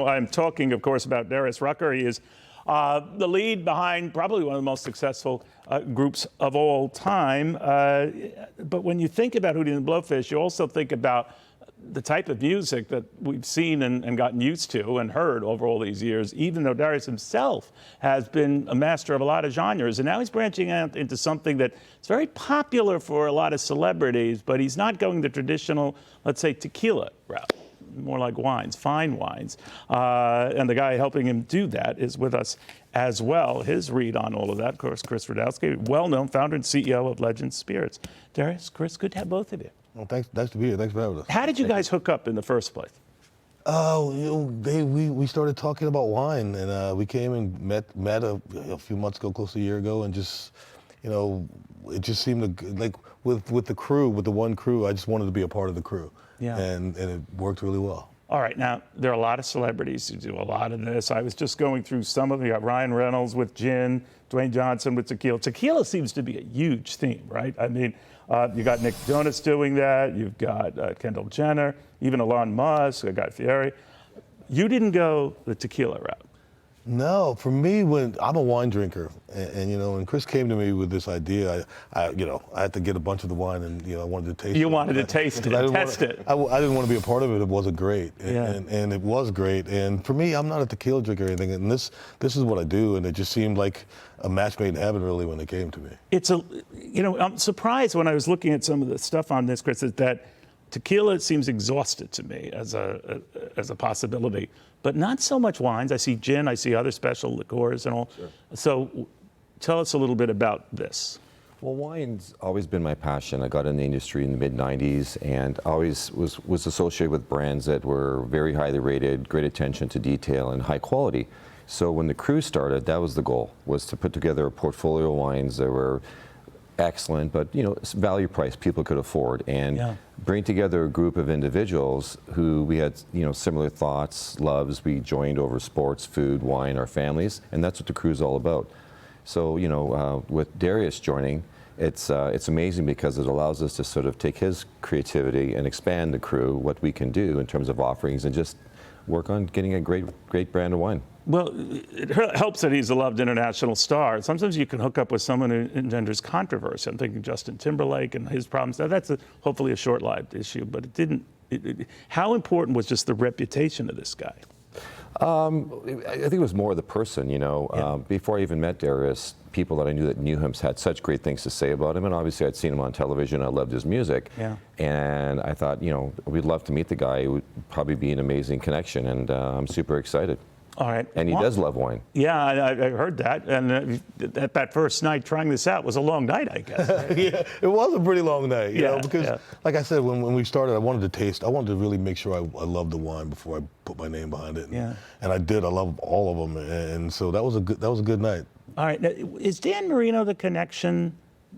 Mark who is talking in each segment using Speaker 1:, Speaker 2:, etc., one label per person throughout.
Speaker 1: I'm talking, of course, about Darius Rucker. He is the lead behind probably one of the most successful groups of all time. But when you think about Hootie the Blowfish, you also think about the type of music that we've seen and gotten used to and heard over all these years, even though Darius himself has been a master of a lot of genres. And now he's branching out into something that's very popular for a lot of celebrities, but he's not going the traditional, let's say, tequila route. More like wines, fine wines. And the guy helping him do that is with us as well. His read on all of that, of course, Chris Radomski, well-known founder and CEO of Legend Spirits. Darius, Chris, good to have both of you.
Speaker 2: Well, thanks. Nice to be here. Thanks for having us.
Speaker 1: How did you guys hook up in the first place?
Speaker 2: We started talking about wine, and we came and met a few months ago, close to a year ago, and just, it just seemed like with the crew, with the one crew, I just wanted to be a part of the crew. Yeah. And it worked really well. All
Speaker 1: right, now, there are a lot of celebrities who do a lot of this. I was just going through some of them. You got Ryan Reynolds with gin, Dwayne Johnson with tequila. Tequila seems to be a huge theme, right? I mean, you got Nick Jonas doing that. You've got Kendall Jenner, even Elon Musk, Guy Fieri. You didn't go the tequila route.
Speaker 2: No, for me, I'm a wine drinker, and when Chris came to me with this idea, I had to get a bunch of the wine, and I wanted to taste it.
Speaker 1: You wanted to taste it, test it.
Speaker 2: I didn't want to be a part of it. It wasn't great, and it was great. And for me, I'm not a tequila drinker or anything, and this is what I do, and it just seemed like a match made in heaven, really, when it came to me.
Speaker 1: I'm surprised when I was looking at some of the stuff on this, Chris, that tequila seems exhausted to me as a possibility, but not so much wines. I see gin, I see other special liqueurs and all. Sure. So tell us a little bit about this.
Speaker 3: Well, wine's always been my passion. I got in the industry in the mid-90s and always was associated with brands that were very highly rated, great attention to detail and high quality. So when the crew started, that was the goal, was to put together a portfolio of wines that were excellent, but value price people could afford, and bring together a group of individuals who we had similar thoughts, loves. We joined over sports, food, wine, our families, and that's what the crew's all about. So with Darius joining, it's amazing because it allows us to sort of take his creativity and expand the crew, what we can do in terms of offerings, and just work on getting a great brand of wine.
Speaker 1: Well, it helps that he's a loved international star. Sometimes you can hook up with someone who engenders controversy. I'm thinking Justin Timberlake and his problems. Now, that's hopefully a short-lived issue, but it didn't. How important was just the reputation of this guy?
Speaker 3: I think it was more the person, Before I even met Darius, people that I knew that knew him had such great things to say about him, and obviously I'd seen him on television. I loved his music, and I thought, we'd love to meet the guy. It would probably be an amazing connection, and I'm super excited.
Speaker 1: All right.
Speaker 3: And he does love wine.
Speaker 1: Yeah, I heard that. And that first night trying this out was a long night, I guess.
Speaker 2: Yeah, it was a pretty long night, because like I said, when we started, I wanted to really make sure I loved the wine before I put my name behind it. And I did. I love all of them. And so that was a good night.
Speaker 1: All right. Now, is Dan Marino the connection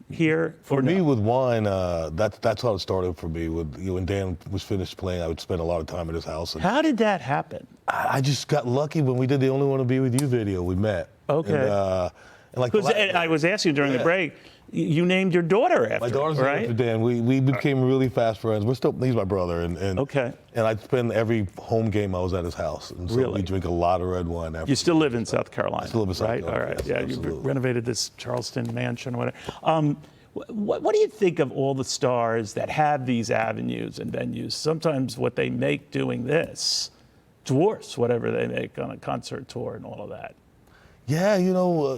Speaker 1: here?
Speaker 2: For me, with wine, that's how it started for me. When Dan was finished playing, I would spend a lot of time at his house.
Speaker 1: How did that happen?
Speaker 2: I just got lucky when we did the Only Want to Be With You video. We met.
Speaker 1: Okay.
Speaker 2: And
Speaker 1: I was asking during the break, you named your daughter after him,
Speaker 2: my daughter's
Speaker 1: right?
Speaker 2: named after Dan. We became really fast friends. He's my brother, and I'd spend every home game I was at his house. And so we drink a lot of red wine after.
Speaker 1: You still live in South Carolina?
Speaker 2: I still live in South Carolina.
Speaker 1: All right.
Speaker 2: Yes,
Speaker 1: you renovated this Charleston mansion, whatever. What do you think of all the stars that have these avenues and venues? Sometimes what they make doing this dwarfs whatever they make on a concert tour and all of that.
Speaker 2: Yeah,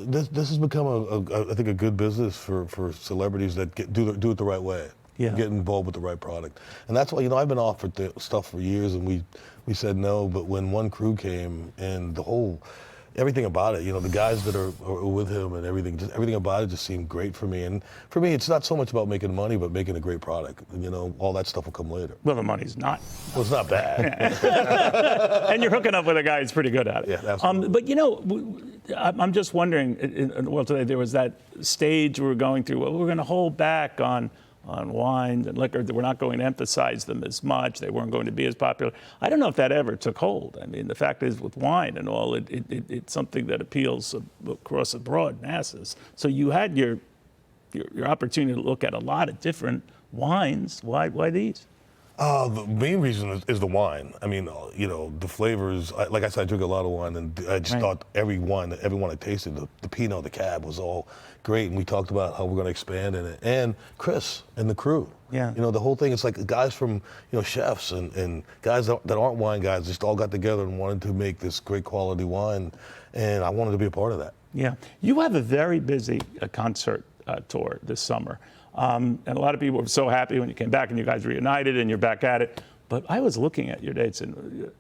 Speaker 2: this has become I think a good business for celebrities that do it the right way. Get involved with the right product. And that's why, I've been offered stuff for years, and we said no, but when one crew came and everything about it, the guys that are with him and everything about it just seemed great for me. And for me, it's not so much about making money, but making a great product. All that stuff will come later.
Speaker 1: Well, the money's not.
Speaker 2: Well, it's not bad.
Speaker 1: And you're hooking up with a guy who's pretty good at it.
Speaker 2: Yeah, absolutely.
Speaker 1: But I'm just wondering, in the world today, there was that stage we were going through, we're going to hold back on wine and liquor. We're not going to emphasize them as much. They weren't going to be as popular. I don't know if that ever took hold. I mean, the fact is, with wine and all, it's something that appeals across the broad masses. So you had your opportunity to look at a lot of different wines. Why these?
Speaker 2: The main reason is the wine. I mean, the flavors. Like I said, I drink a lot of wine, and I just thought every wine I tasted, the Pinot, the Cab, was all great. And we talked about how we're going to expand in it. And Chris and the crew.
Speaker 1: Yeah.
Speaker 2: The whole thing. It's like guys from, chefs and guys that aren't wine guys just all got together and wanted to make this great quality wine, and I wanted to be a part of that.
Speaker 1: Yeah. You have a very busy concert tour this summer. And a lot of people were so happy when you came back and you guys reunited and you're back at it. But I was looking at your dates and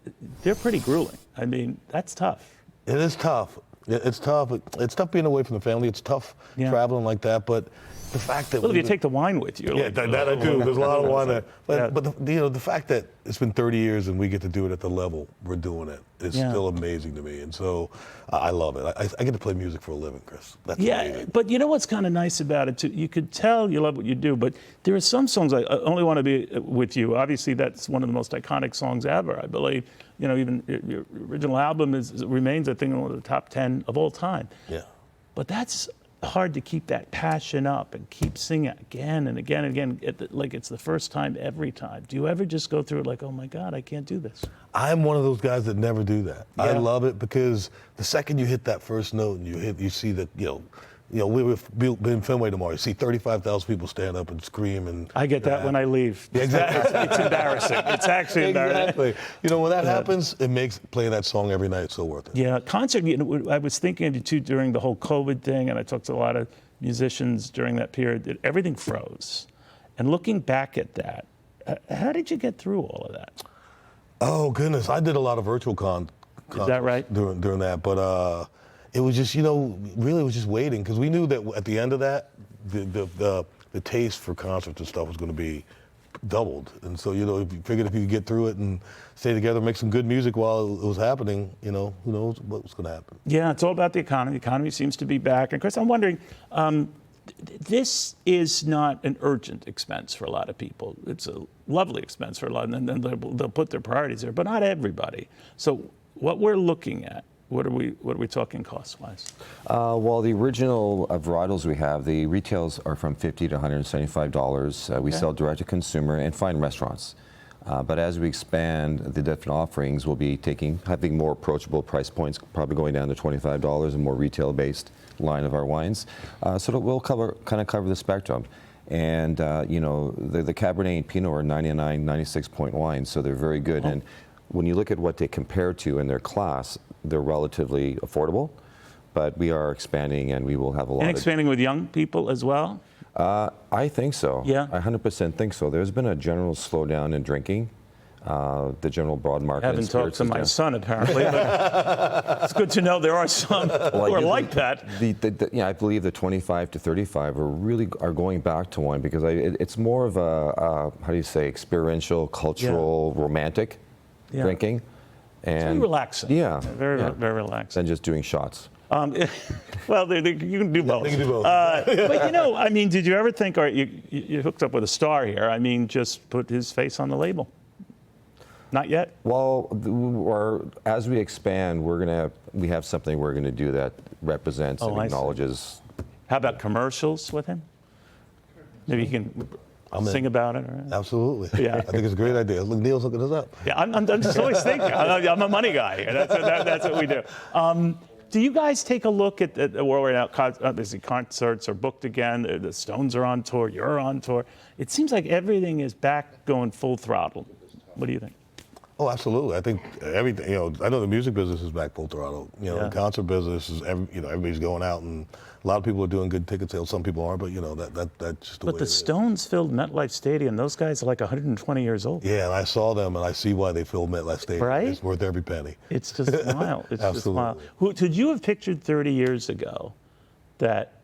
Speaker 1: they're pretty grueling. I mean, that's tough.
Speaker 2: It is tough. It's tough. It's tough being away from the family. It's tough traveling like that. But the fact that
Speaker 1: if you take the wine with you.
Speaker 2: Yeah, that I do. There's a lot of wine there. But the fact that it's been 30 years and we get to do it at the level we're doing it is still amazing to me. And so I love it. I get to play music for a living, Chris. That's amazing.
Speaker 1: But you know what's kind of nice about it too? You could tell you love what you do, but there are some songs like I Only Want to Be With You. Obviously, that's one of the most iconic songs ever, I believe. Even your original album remains, I think, one of the top 10 of all time.
Speaker 2: Yeah.
Speaker 1: But that's hard to keep that passion up and keep singing again and again and again, like it's the first time every time. Do you ever just go through it like, oh my God, I can't do this?
Speaker 2: I'm one of those guys that never do that.
Speaker 1: Yeah.
Speaker 2: I love it because the second you hit that first note and you see that, we've been Fenway tomorrow. You see 35,000 people stand up and scream. And
Speaker 1: I get that when I leave.
Speaker 2: Yeah, exactly.
Speaker 1: It's embarrassing. It's actually embarrassing.
Speaker 2: Exactly. When that happens, it makes playing that song every night so worth it.
Speaker 1: Yeah, concert. I was thinking of you too during the whole COVID thing, and I talked to a lot of musicians during that period. Everything froze. And looking back at that, how did you get through all of that?
Speaker 2: Oh goodness, I did a lot of virtual concerts.
Speaker 1: Is that right?
Speaker 2: During that, but. It was just, really it was just waiting because we knew that at the end of that, the taste for concerts and stuff was going to be doubled. And so, if you figured if you could get through it and stay together, make some good music while it was happening, who knows what was going to happen.
Speaker 1: Yeah, it's all about the economy. The economy seems to be back. And Chris, I'm wondering, this is not an urgent expense for a lot of people. It's a lovely expense for a lot, and then they'll put their priorities there, but not everybody. So what we're looking at, what are we talking cost-wise?
Speaker 3: Well, the original varietals we have, the retails are from $50 to $175. We sell direct to consumer and fine restaurants. But as we expand the different offerings, we'll be having more approachable price points, probably going down to $25, a more retail-based line of our wines. So that we'll cover the spectrum. And the Cabernet and Pinot are 99, 96-point wines, so they're very good. And when you look at what they compare to in their class, they're relatively affordable, but we are expanding and we will have a lot. And
Speaker 1: expanding with young people as well?
Speaker 3: I think so.
Speaker 1: Yeah.
Speaker 3: I 100% think so. There's been a general slowdown in drinking. The general broad market.
Speaker 1: I haven't talked to my son apparently, but it's good to know there are some who are like that.
Speaker 3: I believe the 25 to 35 are going back to wine because it's more of a experiential, cultural, romantic drinking. And
Speaker 1: it's very relaxing.
Speaker 3: Yeah.
Speaker 1: Very relaxing.
Speaker 3: Than just doing shots.
Speaker 1: Well, you can do both.
Speaker 2: They can do both.
Speaker 1: But did you ever think, all right, you hooked up with a star here, just put his face on the label? Not yet?
Speaker 3: Well, as we expand, we have something we're going to do that represents and acknowledges.
Speaker 1: How about commercials with him? Maybe he can sing about it. Or...
Speaker 2: Absolutely.
Speaker 1: Yeah.
Speaker 2: I think it's a great idea. Look, Neil's looking us up.
Speaker 1: Yeah, I'm just always thinking. I'm a money guy. That's what we do. Do you guys take a look at where we're at? Obviously, concerts are booked again. The Stones are on tour. You're on tour. It seems like everything is back going full throttle. What do you think?
Speaker 2: Oh, absolutely. I think everything. I know the music business is back full throttle. The concert business is. Everybody's going out, and a lot of people are doing good ticket sales. Some people aren't, but that's just the way.
Speaker 1: But the Stones filled MetLife Stadium. Those guys are like 120 years old.
Speaker 2: Yeah, and I saw them, and I see why they filled MetLife Stadium.
Speaker 1: Right?
Speaker 2: It's worth every penny.
Speaker 1: It's just wild. It's
Speaker 2: Absolutely.
Speaker 1: just wild. Could you have pictured 30 years ago that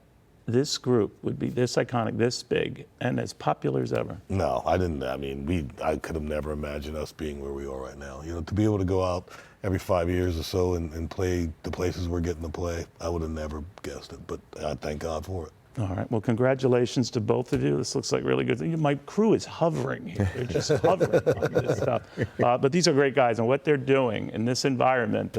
Speaker 1: this group would be this iconic, this big, and as popular as ever?
Speaker 2: No, I didn't. I could have never imagined us being where we are right now. To be able to go out every 5 years or so and play the places we're getting to play, I would have never guessed it. But I thank God for it.
Speaker 1: All right. Well, congratulations to both of you. This looks like really good. My crew is hovering here. They're just hovering on this stuff. But these are great guys, and what they're doing in this environment,